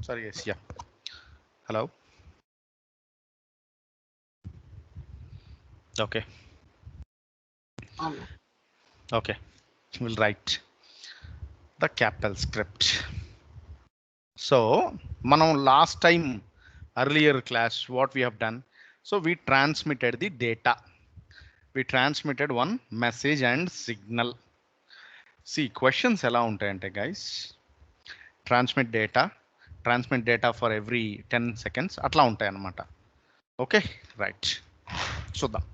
Sorry guys, yeah. Hello. Okay. Okay, we'll write the CAPL script. So manam last time earlier class what we have done, so we transmitted the data, we transmitted one message and signal. See questions ela untayante guys, transmit data for every 10 seconds atla ఉంటాయి అన్నమాట. Okay, right, చూద్దాం.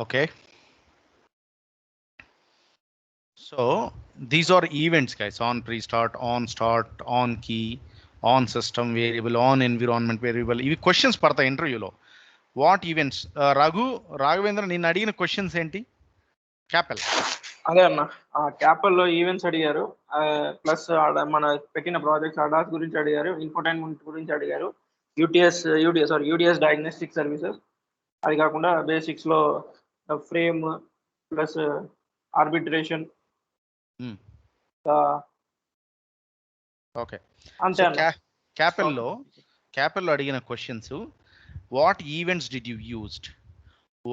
Okay, so these are events guys, on pre-start, on start, on key, on system variable, on environment variable. ఇవి questions పడతాయి ఇంటర్వ్యూలో. What events? Raghavendra నిన్ను అడిగిన questions ఏంటి? క్యాపెల్ అదే అన్న, క్యాపల్లో ఈవెంట్స్ అడిగారు, ప్లస్ మన పెట్టిన ప్రాజెక్ట్స్ అడాస్ గురించి అడిగారు, ఇన్ఫోటైన్మెంట్ గురించి అడిగారు, యూడిఎస్ డయాగ్నోస్టిక్ సర్వీసెస్, అది కాకుండా బేసిక్స్ లో ఫ్రేమ్ ప్లస్ ఆర్బిట్రేషన్. ఓకే, అంతే అన్న. క్యాపెల్లో అడిగిన questions, what events did you used,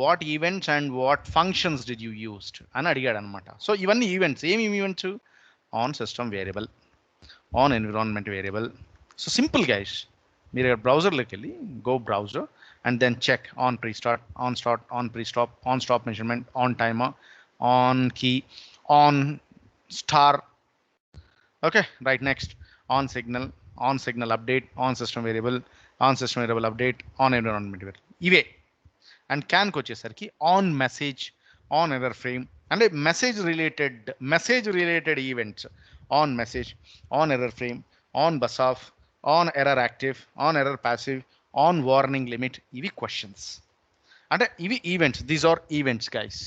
what events and what functions did you used అని అడిగాడు అనమాట. సో ఇవన్నీ ఈవెంట్స్. ఏమేమి events? On system variable, on environment variable. So simple guys, మీరు బ్రౌజర్లోకి వెళ్ళి go browser and then check on pre-start, on start, on pre-stop, on stop measurement, on timer, on key, on star. Okay, right, next on signal update, on system variable update, on environment variable. ఇవే. And క్యాన్కి వచ్చేసరికి on message, on error frame అంటే message related events, on message, on error frame, on bus off, on error active, on error passive, on warning limit. ఇవి questions అంటే ఇవి events. These are events guys.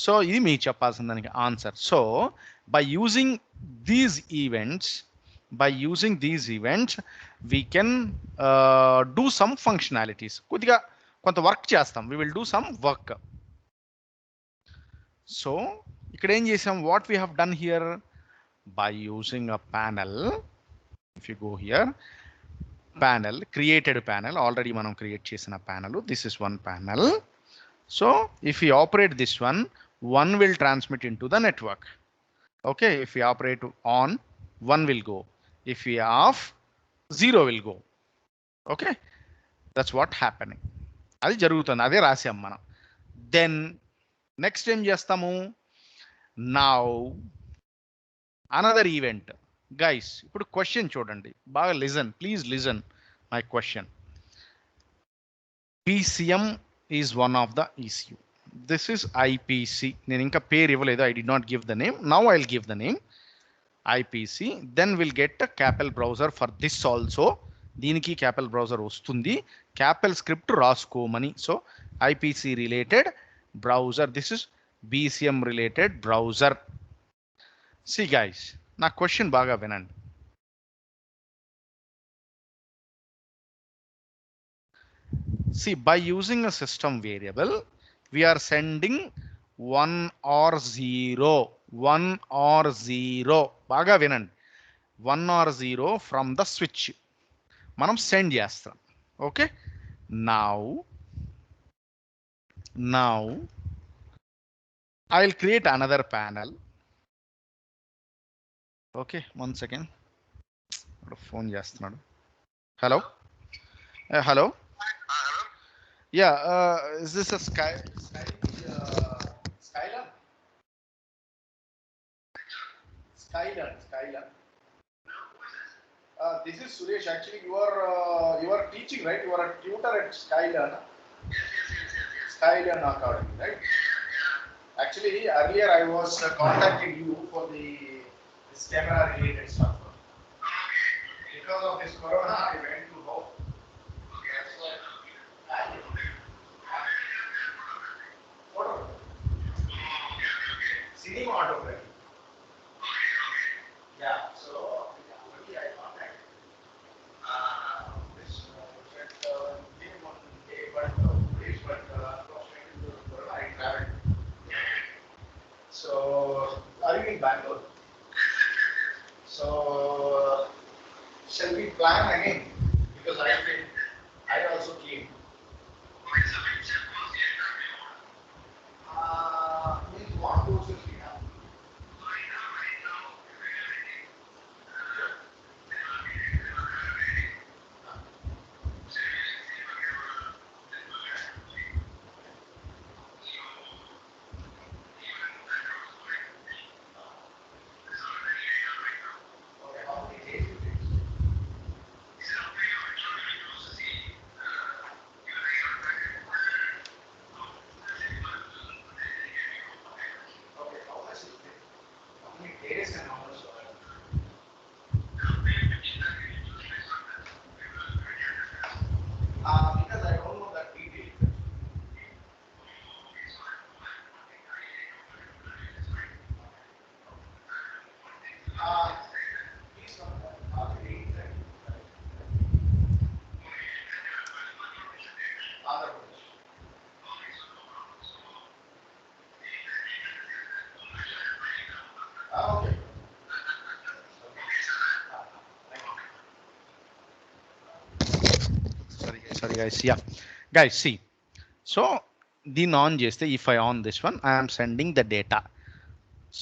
So ఇది మీకు చెప్పాల్సిన దానికి answer. So by using these events we can do some functionalities. కొద్దిగా కొంత work చేస్తాం. We will do some work. So ఇక్కడ ఏం చేసాం? What we have done here, by using a panel. If you go here, panel, created panel, already మనం create చేసిన panel. This is one panel. So if you operate this one will transmit into the network. Okay, if we operate on, 1 will go. If we off, 0 will go. Okay, that's what happening. అది జరుగుతుంది, అదే రాసాం మనం. Then next ఏం చేస్తాము? Now another event guys. ఇప్పుడు question చూడండి బాగా, please listen my question. PCM is one of the ECU. This is IPC. నేను ఇంకా పేరు ఇవ్వలేదు. I did not give the name. Now I'll give the name. IPC. Then we'll get a CAPL browser for this also. దీనికి CAPL browser వస్తుంది. CAPL script రాసుకోమని. So IPC related browser. This is BCM related browser. See guys, నా question బాగా వినండి. See, by using a system variable, we are sending 1 or 0. 1 or 0. బాగా వినండి. 1 or 0 from the switch మనం send చేస్తాం. Okay, now I will create another panel. Okay, 1 second. Phone చేస్తున్నాడు. Hello, hello. Yeah, is this a Skyler? Skyler. This is Suresh. Actually, you are teaching, right? You are a tutor at Skyler. Yes. Skyler Academy, right? Actually, earlier I was contacting you for this camera related stuff. Because of this corona, I went to home. Photo. Cinema autography. Yeah. So only I contact. This day one day, but days, but corona I traveled. So are you in Bangalore? So shall we plan again? Because I also came. Means what courses we have? Okay, how many days it takes? Okay, how much is it? How many days and how much? Because I don't know that detail. Please come back. Andhra Pradesh. Okay. Sorry guys. Yeah. Guys, see. So దీన్ని on చేస్తే if I on this one, I am sending the data.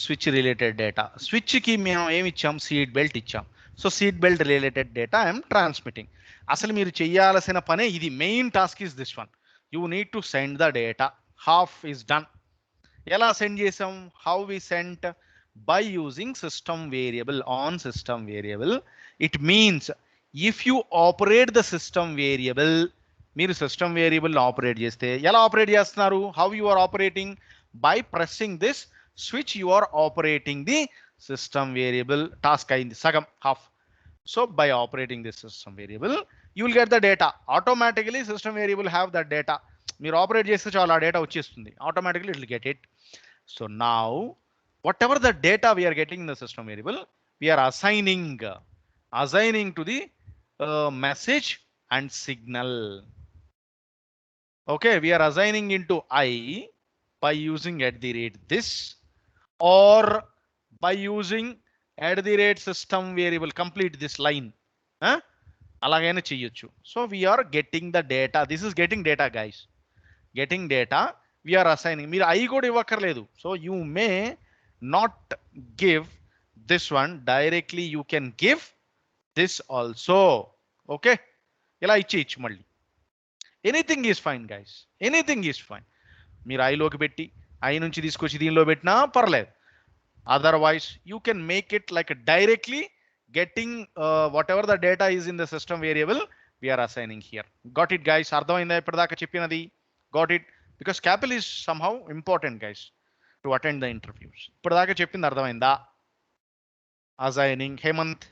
Switch related data స్విచ్కి మేము ఏమి ఇచ్చాం seat belt ఇచ్చాం so seat belt related data I'm transmitting అసలు మీరు చేయాల్సిన పనే ఇది main task is this one you need to send the data half is done ఎలా సెండ్ చేసాం how we sent by using system variable on system variable it means if you operate the system variable మీరు system variable operate చేస్తే ఎలా operate చేస్తున్నారు how you are operating by pressing this switch you are operating the system variable task అయింది సగం half so by operating this system variable you will get the data automatically system variable have that data మీరు operate చేస్తే చాలా data వచ్చేస్తుంది automatically it will get it so now whatever the data we are getting in the system variable we are assigning to the message and signal okay we are assigning into I by using @this or by using @system variable complete this line అలాగైనా చేయొచ్చు so we are getting the data this is getting data guys getting data we are assigning మీరు I కూడా ఇవ్వక్కర్లేదు so you may not give this one directly you can give this also okay ఇలా ఇచ్చేయచ్చు మళ్ళీ anything is fine guys anything is fine మీరు I లోకి పెట్టి I నుంచి తీసుకొచ్చి దీనిలో పెట్టినా పర్లేదు otherwise you can make it like a directly getting whatever the data is in the system variable we are assigning here got it guys అర్థమైందా ఇప్పటిదాకా చెప్పినది got it because capel is somehow important guys to attend the interviews ఇప్పటిదాకా చెప్పింది అర్థమైందా assigning Hemant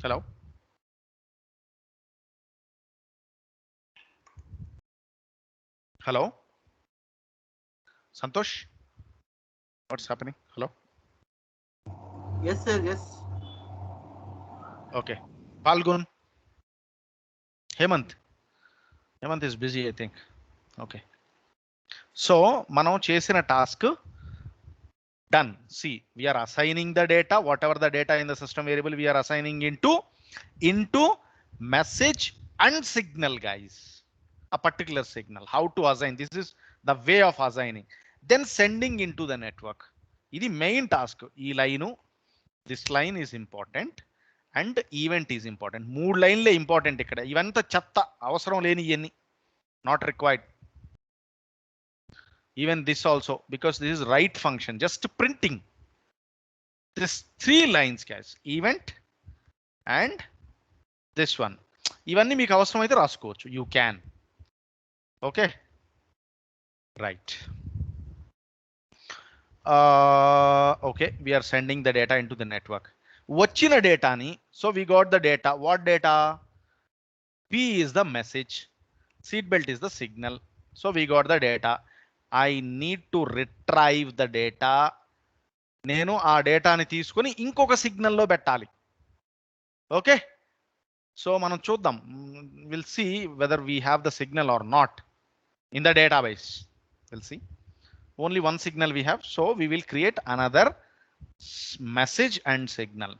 hello hello Santosh, what's happening? Hello. Yes, sir. Yes. Okay. Palgun. Hemant. Hemant is busy, I think. Okay. So, మనం చేసిన task done. See, we are assigning the data, whatever the data in the system variable, we are assigning into message and signal, guys. A particular signal. How to assign? This is the way of assigning. Then sending into the network. ఇది main task ఈ line this line is important and event is important 3 లైన్లే important ఇక్కడ ఇవంతా చెత్త అవసరం లేని ఇవన్నీ not required even this also because this is right function just printing this 3 lines gas event and this one ఇవన్నీ మీకు అవసరం అయితే రాసుకోవచ్చు you can okay Right. Okay, we are sending the data into the network. Vachina data ni, so we got the data. What data? P is the message, seatbelt is the signal. So we got the data. I need to retrieve the data. నేను ఆ డేటాని తీసుకొని ఇంకొక సిగ్నల్లో పెట్టాలి. Okay, so మనం చూద్దాం. Will see whether we have the signal or not in the database. We'll see. Only one signal we have, so we will create another message and signal.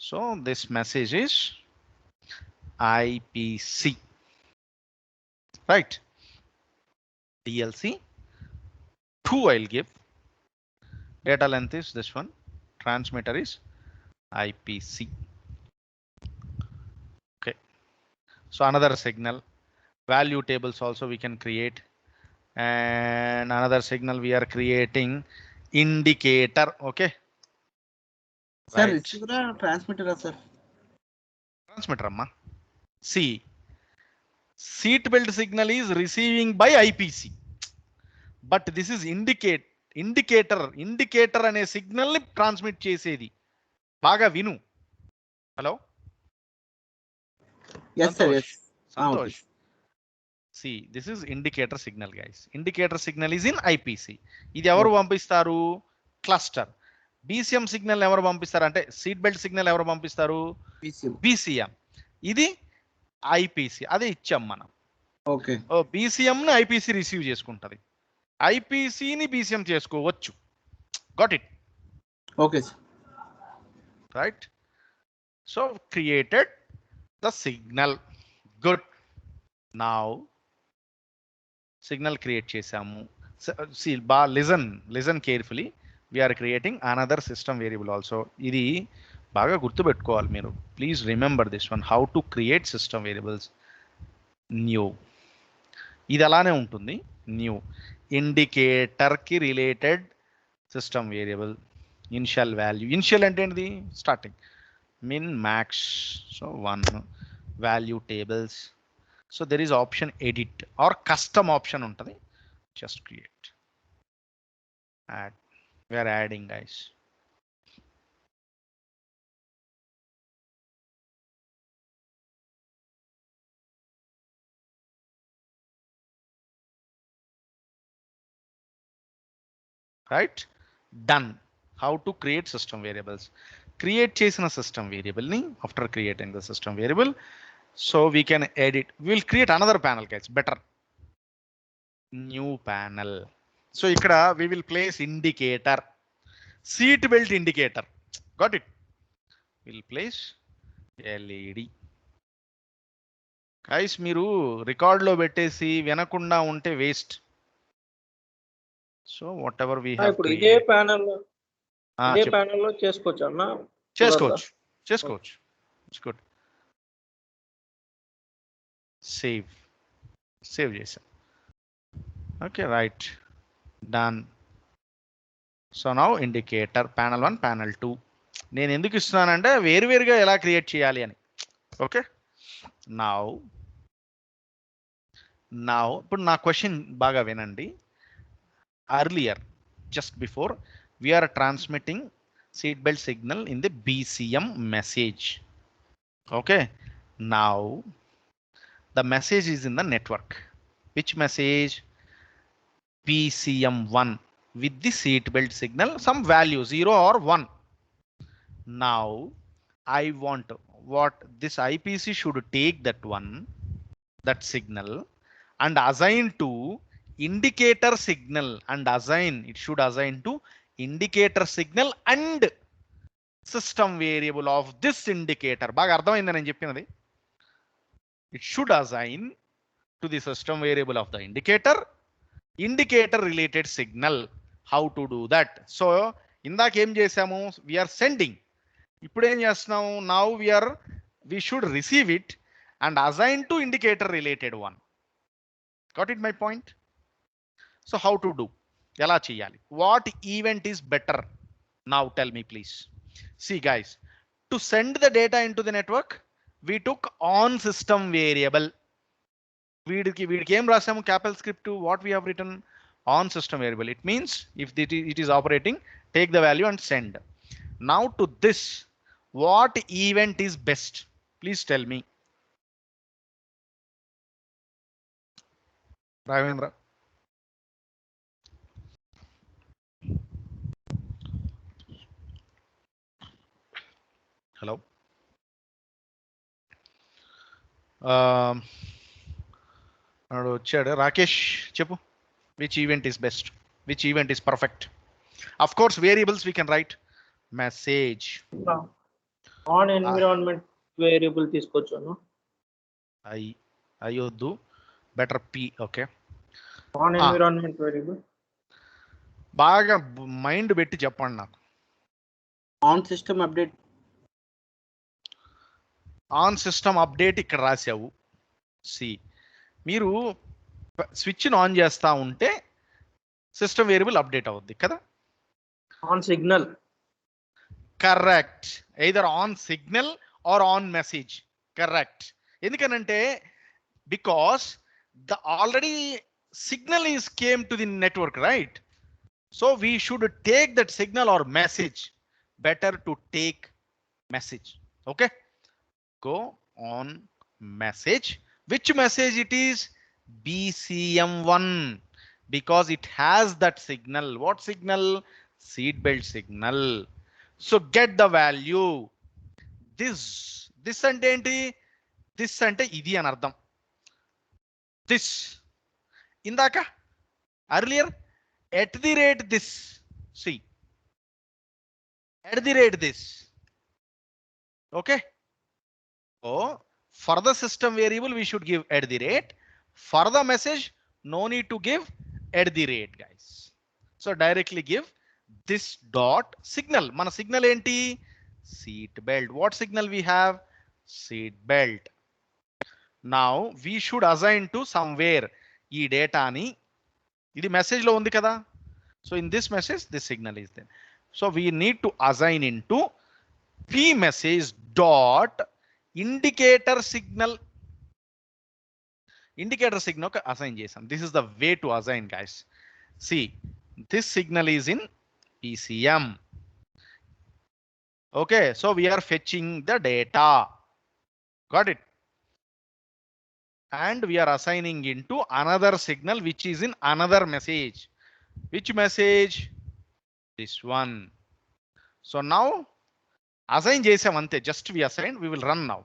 So this message is IPC, right? DLC 2 I'll give. Data length is this one. Transmitter is IPC. Okay. So another signal. Value tables also we can create. And another signal we are creating indicator. Okay. Sir, Right. receiver or transmitter, sir? Transmitter, amma. See, seat belt signal is receiving by IPC, but this is indicator అనే signal ని transmit చేసేది. బాగా విను. Hello Yes, sir. Yes. Santosh. See, this is indicator signal, guys. Indicator signal is in IPC. ఇది ఎవరు పంపిస్తారు? Cluster. BCM signal ఎవరు పంపిస్తారు అంటే సీట్ బెల్ట్ సిగ్నల్ ఎవరు పంపిస్తారు? BCM. ఇది IPC. అదే ఇచ్చాం మనం. ఓకే. BCM ని IPC రిసీవ్ చేసుకుంటది. IPC ని BCM చేసుకోవచ్చు. Got it? Okay, sir. Right? So created the signal. Good. Now signal create చేసాము. See, listen carefully. We are creating another system variable also. ఇది బాగా గుర్తుపెట్టుకోవాలి మీరు. Please remember this one. How to create system variables. New. ఇది అలానే ఉంటుంది. New. Indicator కి related system variable. Initial value. Initial అంటే ఏంటిది? Starting. Min, max. So 1. Value tables. So there is option edit or custom option ఉంటుంది. Just create. Add. We are adding, guys. Right? Done. How to create system variables. Create చేసిన system variable ని after creating the system variable, so we can edit. We'll create another panel, guys. Better. New panel. So ఇక్కడ we will place indicator. Seat belt indicator. Got it? We'll place LED. Guys, మీరు record లో పెట్టేసి వినకుండా ఉంటే waste. So whatever we have ఇప్పుడు ఇదే panel లో చేసుకోవచ్చు అన్న. చేసుకోవచ్చు. It's good. సేవ్ చేసా. Okay, right. Done. So now indicator panel 1, panel 2. నేను ఎందుకు ఇస్తున్నానంటే వేరువేరుగా ఎలా క్రియేట్ చేయాలి అని. ఓకే, నౌ ఇప్పుడు నా క్వశ్చన్ బాగా వినండి. Earlier, just before, we are transmitting seatbelt signal in the BCM message. Okay, now the message is in the network. Which message? BCM1 with the seatbelt signal, some value 0 or 1. Now I want what this IPC should take that signal and assign to indicator signal, and it should assign to indicator signal and system variable of this indicator. బాగా అర్థమైంది నేను చెప్పినది. It should assign to the system variable of the indicator related signal. How to do that? So ఇందాక ఏం చేసాము? We are sending. ఇప్పుడు ఏం చేస్తున్నాము? Now we should receive it and assign to indicator related one. Got it my point? So how to do? ఎలా చేయాలి? What event is better? Now tell me please. See guys, to send the data into the network, we took on system variable. వీడికి ఏం రాసాము? Capel script. What we have written? on system variable. It means if it is operating, take the value and send. Now to this, what event is best? Please tell me. Ravindra. Hello. Rakesh, Chepu, which event is best? Which event is perfect? Of course, variables we can write. Message. On environment variable తీసుకోవచ్చును. అయ్యొద్దు. Better P. Okay. On environment variable. బాగా mind పెట్టి చెప్పండి నాకు. On system update. On system update ఇక్కడ రాసావు. C మీరు switch on చేస్తా ఉంటే సిస్టమ్ వేరియబుల్ అప్డేట్ అవుద్ది కదా. On signal. Correct. Either on signal or on message. Correct. ఎందుకనంటే because the already signal is came to the network, right? So we should take that signal or message. Better to take message. Okay. Go on message. Which message it is? BCM1, because it has that signal. What signal? Seatbelt signal. So get the value. This ante enti? This ante idi అని అర్థం. This indaka earlier @this. See, @this. Okay. So for the system variable we should give @. For the message no need to give @, guys. So directly give this dot signal. Mana signal enti? Seat belt. What signal we have? Seat belt. Now we should assign to somewhere ee data ni. Idi message lo undi kada. So in this message this signal is there. So we need to assign into p message dot indicator signal. Indicator signal assign చేసాం. This is the way to assign, guys. See, this signal is in PCM. Okay, so we are fetching the data. Got it? And we are assigning into another signal which is in another message. Which message? This one. So now assign చేసాం అంతే. Just we assign. We will run now.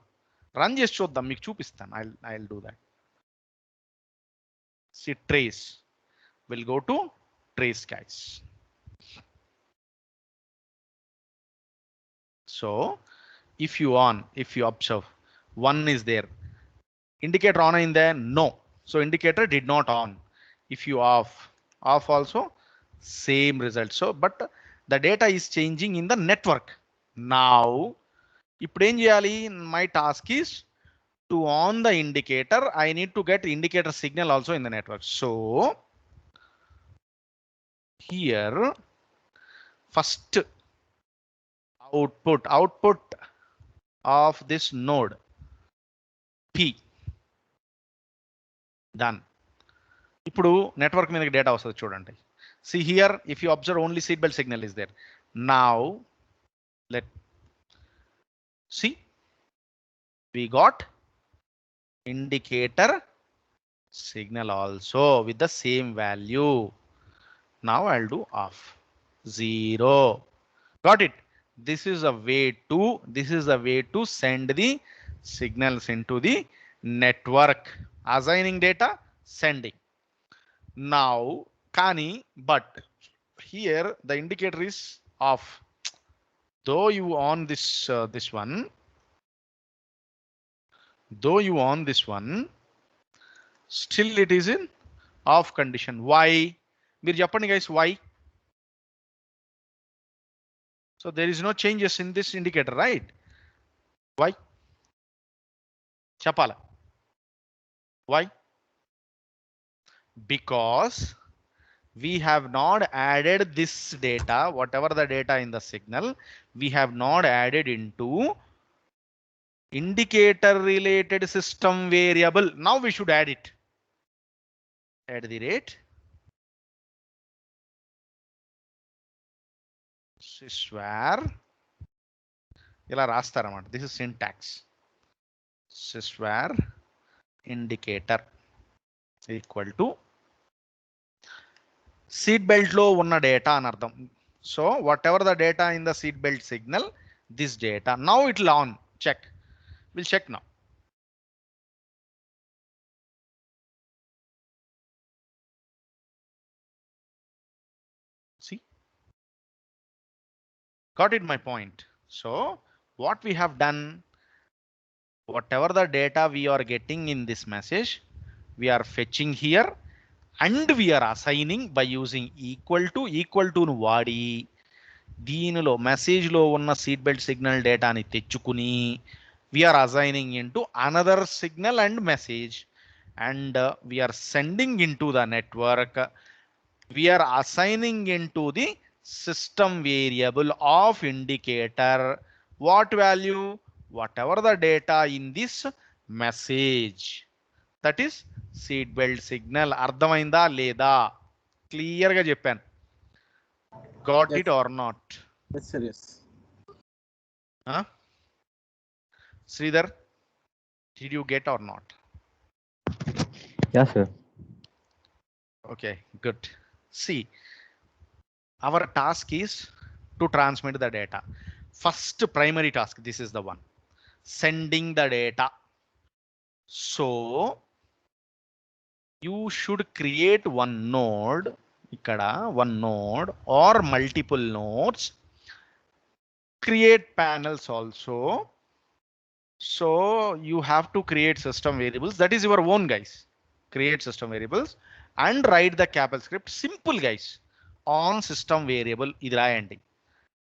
Run చేసి చూద్దాం, మీకు చూపిస్తాను. I will do that. See trace. Will go to trace, guys. So if you observe 1 is there. Indicator on అయిందా? No. So indicator did not on. If you off also same result. So but the data is changing in the network. Now ఇప్పుడు ఏం చేయాలి? My task is to on the indicator. I need to get indicator signal also in the network. So here first output of this node P. Done. ఇప్పుడు network మీదకి data వస్తుంది చూడండి. See here, if you observe only seatbelt signal is there. Now let see, we got indicator signal also with the same value. Now I'll do off 0. Got it? This is a way to send the signals into the network. Assigning data, sending. Now kani, but here the indicator is off. Though you on this one, still it is in off condition. Why? Meer cheppandi guys, why? So there is no changes in this indicator, right? Why? Chapala. Why? Because we have not added this data, whatever the data in the signal, we have not added into indicator related system variable. Now we should add it. sysvar ఇలా రాస్తారన్నమాట. This is syntax. sysvar indicator equal to seat belt లో ఉన్న డేటా అని అర్థం. So whatever the data in the seat belt signal, this data now it will on check. We'll check now. See, got it my point. So what we have done, whatever the data we are getting in this message, we are fetching here and we are assigning by using equal to ను వాడి దీనిలో message లో ఉన్న seat belt signal డేటాని తెచ్చుకుని we are assigning into another signal and message, and we are sending into the network. We are assigning into the system variable of indicator what value, whatever the data in this message, that is seat belt signal. అర్థమైందా లేదా? Clear గా చెప్పాను. Got Yes. it or not? Yes, sir. Yes. Huh? Sridhar, did you get or not? Yes, sir. Okay, good. See, our task is to transmit the data. First primary task, this is the one, sending the data. So you should create one node ikkada, one node or multiple nodes, create panels also. So you have to create system variables. That is your own, guys. Create system variables and write the Capel script. Simple, guys. On system variable ఇది రాయండి.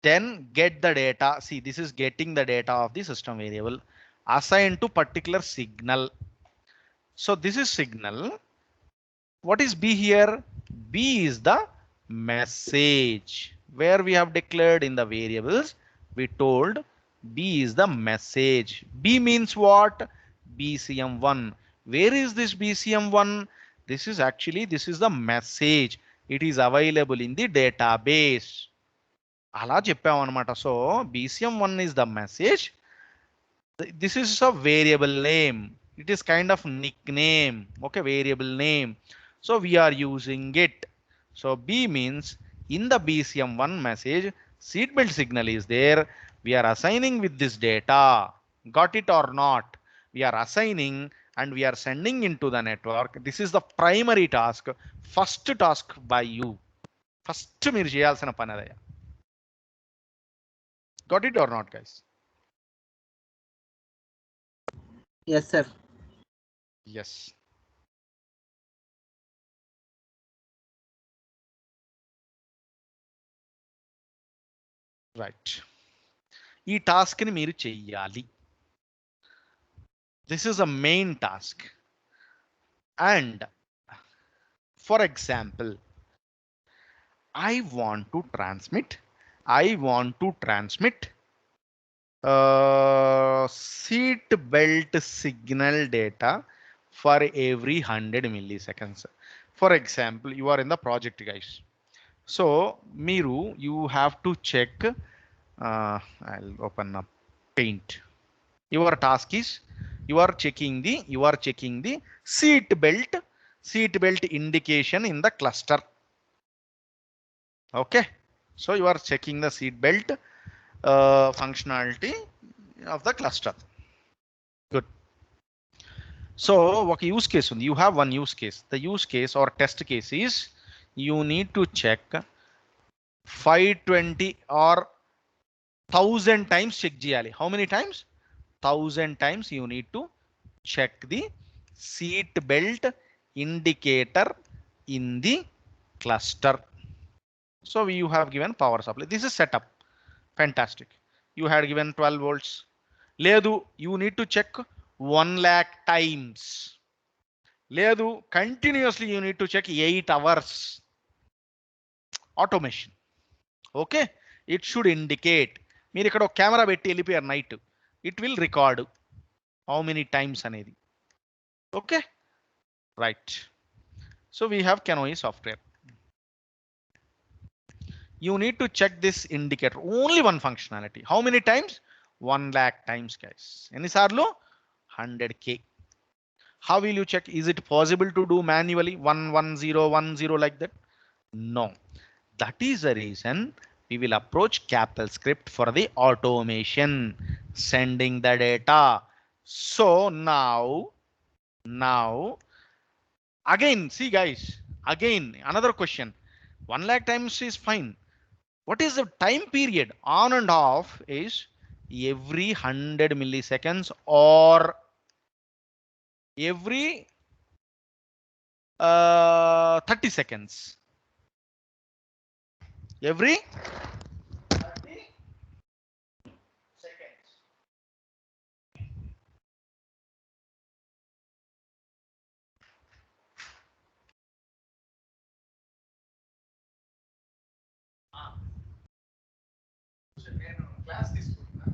Then get the data. See, this is getting the data of the system variable assigned to particular signal. So this is signal. What is B here? B is the message. Where we have declared in the variables, we told B is the message. B means what? BCM1. Where is this BCM1? This is actually, this is the message. It is available in the database. అలా చెప్పామన్నమాట. So BCM1 is the message. This is a variable name. It is kind of nickname. Okay, variable name. So we are using it. So B means in the BCM1 message, seatbelt signal is there. We are assigning with this data. Got it or not? We are assigning and we are sending into the network. This is the primary task. First task by you. First మీరు చేయాల్సిన పని అదే. Got it or not, guys? Yes, sir. Yes. Right. ఈ task ని మీరు చెయ్యాలి. This is a main task. And for example, I want to transmit seat belt signal data for every 100 milliseconds. For example, you are in the project, guys. So Miru, you have to check. I'll open up Paint. Your task is you are checking the seat belt indication in the cluster. Okay, so you are checking the seat belt functionality of the cluster. Good. So what use case? You have one use case. The use case or test case is you need to check 520 or 1000 times check చేయాలి. How many times? 1000 times you need to check the seat belt indicator in the cluster. So you have given power supply. This is setup. Fantastic. You had given 12 volts. Ledu, you need to check 1 lakh times. Ledu, continuously you need to check 8 hours. Automation. Okay. It should indicate. మీరు ఇక్కడ ఒక camera పెట్టి వెళ్ళిపోయారు night, it will record how many times అనేది. Okay, right. So we have CANoe software. you need to check this indicator. Only one functionality. How many times? 1 lakh times, guys. Any sarlo? 100K. How will you check? Is it possible to do manually 11010 like that? No. That is the reason we will approach Capel script for the automation, sending the data. So now again, see guys, again another question. 1 lakh times is fine. What is the time period? On and off is every 100 milliseconds or every 30 seconds. Every 30 seconds. Class తీసుకుంటున్నా.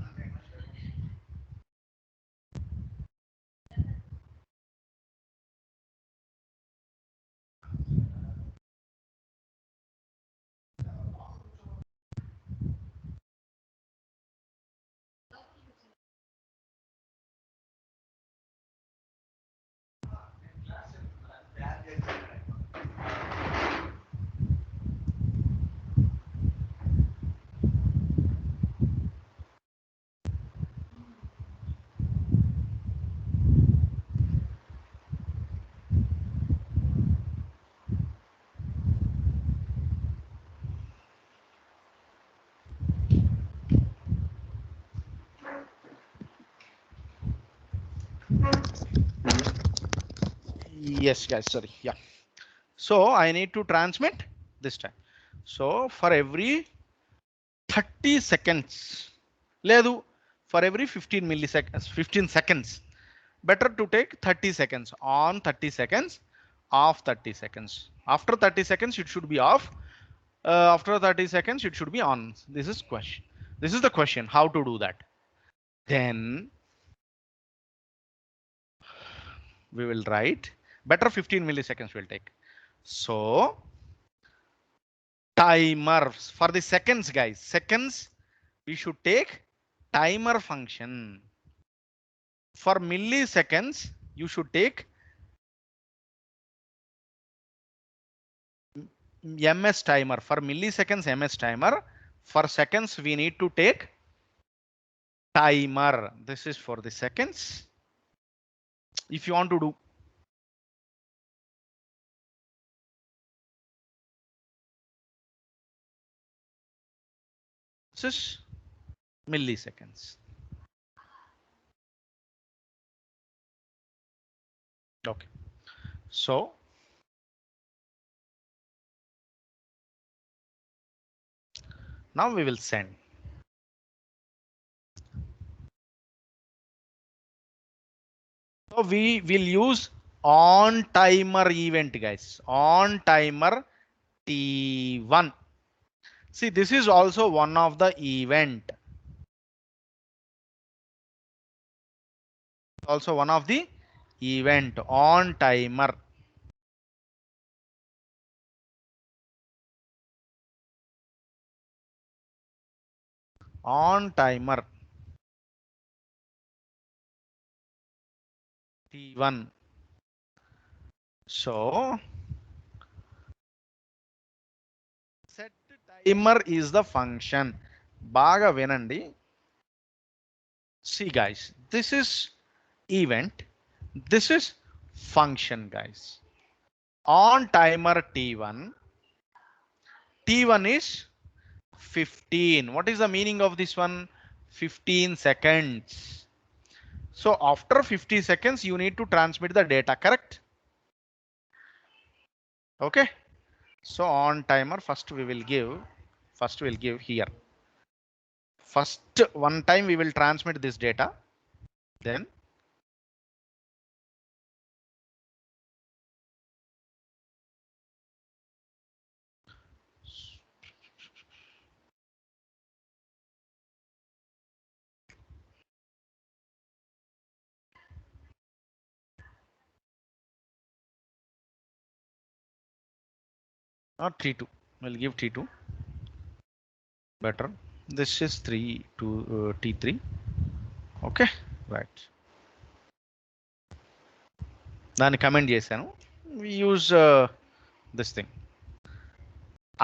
Yes, guys, sorry. Yeah. So I need to transmit this time. So for every 30 seconds, ledu, for every 15 milliseconds, 15 seconds, better to take 30 seconds on 30 seconds, off 30 seconds. After 30 seconds, it should be off. After 30 seconds, it should be on. This is question. This is the question, how to do that. Then we will write better 15 milliseconds will take. So timer for the seconds, guys, seconds, we should take timer function. For milliseconds, you should take ms timer. For milliseconds, ms timer. For seconds, we need to take timer. This is for the seconds. If you want to do, this is milliseconds. Okay. So now we will send. So we will use on timer event, guys. On timer T1. See, this is also one of the event. Also one of the event on timer. On timer T1. So set timer is the function. Baga vinandi. See guys, this is event. This is function, guys. On timer T1. T1 is 15. What is the meaning of this one? 15 seconds. So after 50 seconds, you need to transmit the data, correct? Okay. So on timer, first we'll give here. First one time we will transmit this data. Then not T2. We'll give T2. better. This is 3 to T3. Okay, right. Then comment చేశాను. We use this thing.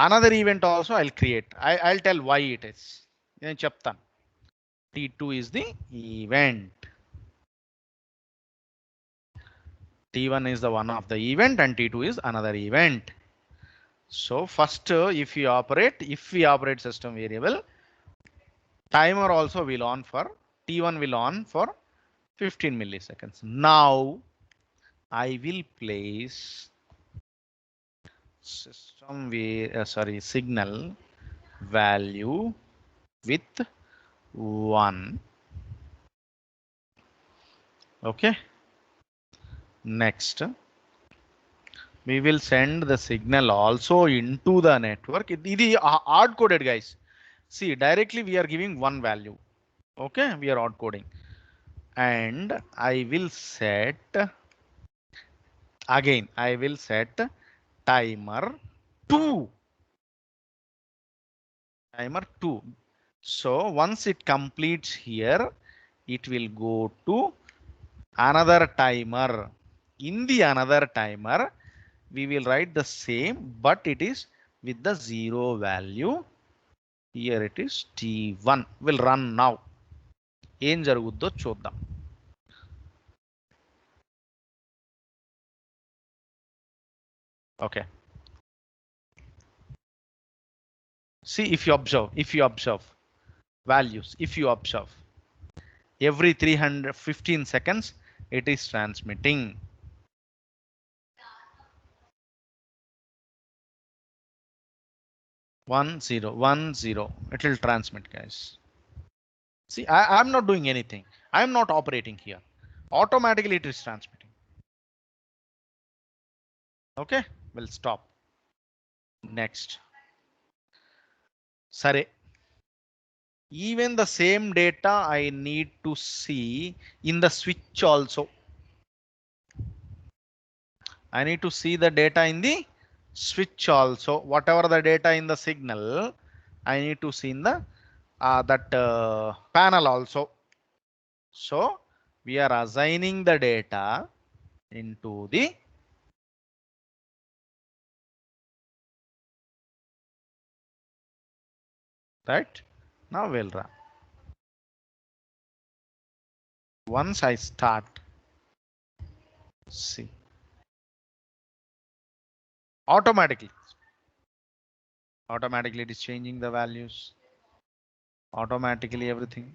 Another event also I'll create. I'll tell why it is. నేను చెప్తాను. T2 is the event. T1 is the one of the event and T2 is another event. So first, if we operate system variable, timer also will on for T1 will on for 15 milliseconds. Now I will place signal value with 1. Okay. Next, we will send the signal also into the network. It is hard coded, guys. See, directly we are giving one value. Okay, we are hard coding, and I will set again. I will set timer 2. Timer 2. So once it completes here, it will go to another timer. In the another timer, we will write the same, but it is with the 0 value. Here it is T1 will run now. ఏం జరుగుద్దో చూద్దాం. Okay. See, if you observe values, if you observe every 315 seconds, it is transmitting. One zero. It will transmit, guys. See, I'm not doing anything. I'm not operating here. Automatically it is transmitting. Okay, we'll stop. Next. Sorry. Even the same data I need to see in the switch also. I need to see the data in the switch also. Whatever the data in the signal, I need to see in the that panel also. So we are assigning the data into the right. Now we'll run. Once I start, see, automatically it is changing the values. Automatically everything.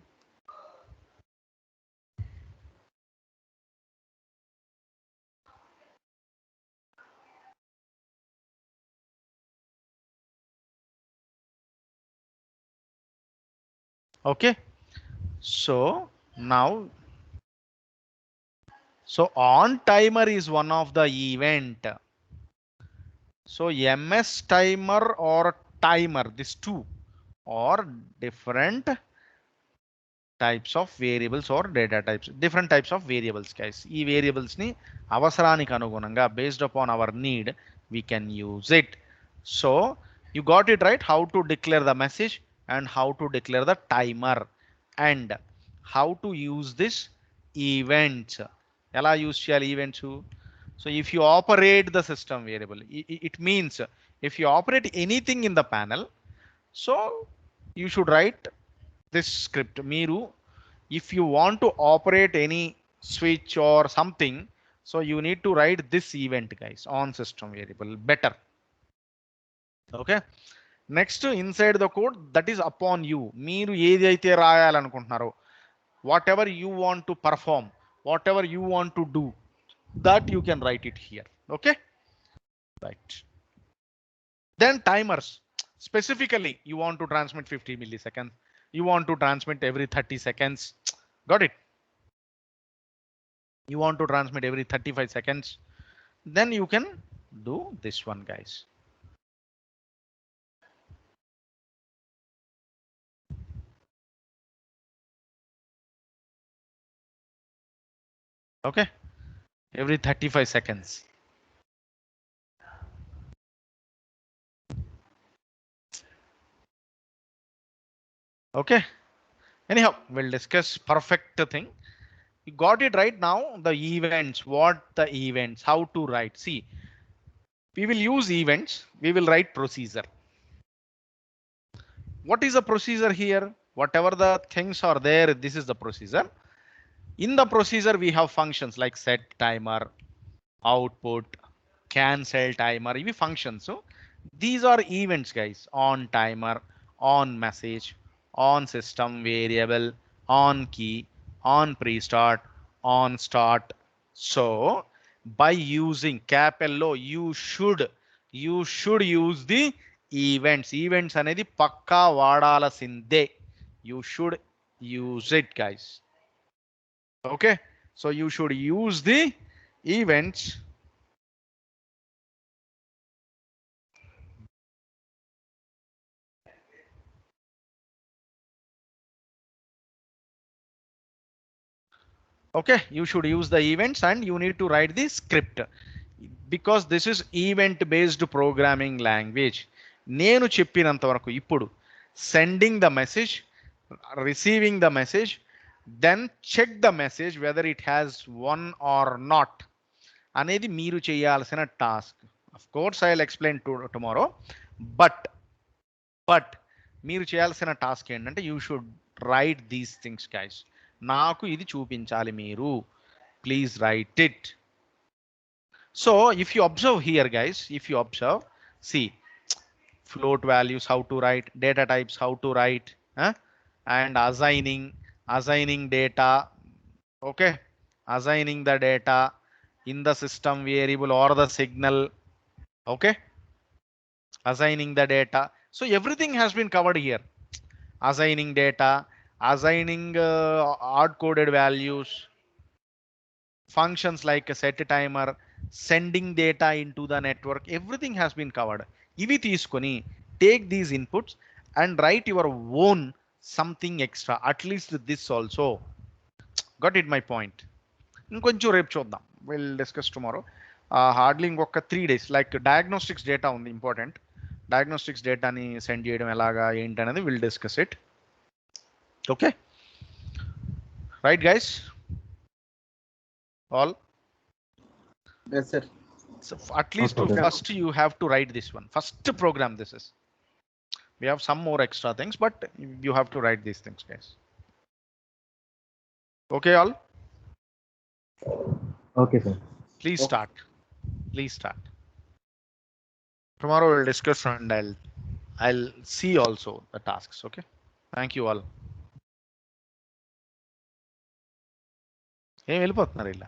Okay, so now, so on timer is one of the event. So MS timer or timer, these two are different types of variables or data types, different types of variables, guys. E variables ni avasaraనికి అనుగుణంగా based upon our need we can use it. So you got it right, how to declare the message and how to declare the timer and how to use this events. ఎలా use చేయాలి events? So if you operate the system variable, it means if you operate anything in the panel, so you should write this script. Miru, if you want to operate any switch or something, so you need to write this event, guys, on system variable better. Okay. Next, inside the code, that is upon you. Miru ఏది అయితే రాయాలనుకుంటున్నారో, whatever you want to perform, whatever you want to do, that you can write it here. Okay. Right. Then timers. Specifically, you want to transmit 50 milliseconds. You want to transmit every 30 seconds. Got it? You want to transmit every 35 seconds. Then you can do this one, guys. Okay. Every 35 seconds. Okay. Anyhow, we'll discuss perfect thing. You got it right now. The events, what the events, how to write. See, we will use events. We will write procedure. What is the procedure here? Whatever the things are there, this is the procedure. In the procedure, we have functions like set timer, output, cancel timer, ivi functions. So these are events, guys. On timer, on message, on system variable, on key, on pre-start, on start. So by using cap LO, you should use the events. Events అనేది పక్కా వాడాల్సిందే. You should use it, guys. Okay, so you should use the events. Okay, you should use the events and you need to write the script because this is event based programming language. నేను చెప్పినంత వరకు ఇప్పుడు sending the message, receiving the message, then check the message whether it has one or not అనేది మీరు చేయాల్సిన task. Of course I'll explain tomorrow, but మీరు చేయాల్సిన task ఏంటంటే you should write these things, guys. నాకు ఇది చూపించాలి మీరు. Please write it. So if you observe here, guys, if you observe, see, float values how to write, data types how to write, and assigning data. Okay, assigning the data in the system variable or the signal. Okay, assigning the data. So everything has been covered here. Assigning data, assigning hard coded values, functions like a set timer, sending data into the network, everything has been covered. Ivi తీసుకొని take these inputs and write your own something extra, at least this also. Got it my point? ఇంకొంచెం రేపు చూద్దాం. We'll discuss tomorrow. Hardly ఇంకొక 3 days, like diagnostics data ఉంది important. Diagnostics డేటాని send చేయడం ఎలాగా ఏంటి అనేది will discuss it. Okay right guys, all? Yes, sir. So at least Okay. first you have to write this one. First program this is. We have some more extra things, but you have to write these things, guys. Okay, all? Okay, sir. Please start. Please start. Tomorrow we'll discuss and I'll see also the tasks. Okay. Thank you all. ఏం వెళ్ళిపోతున్నారు ఇలా?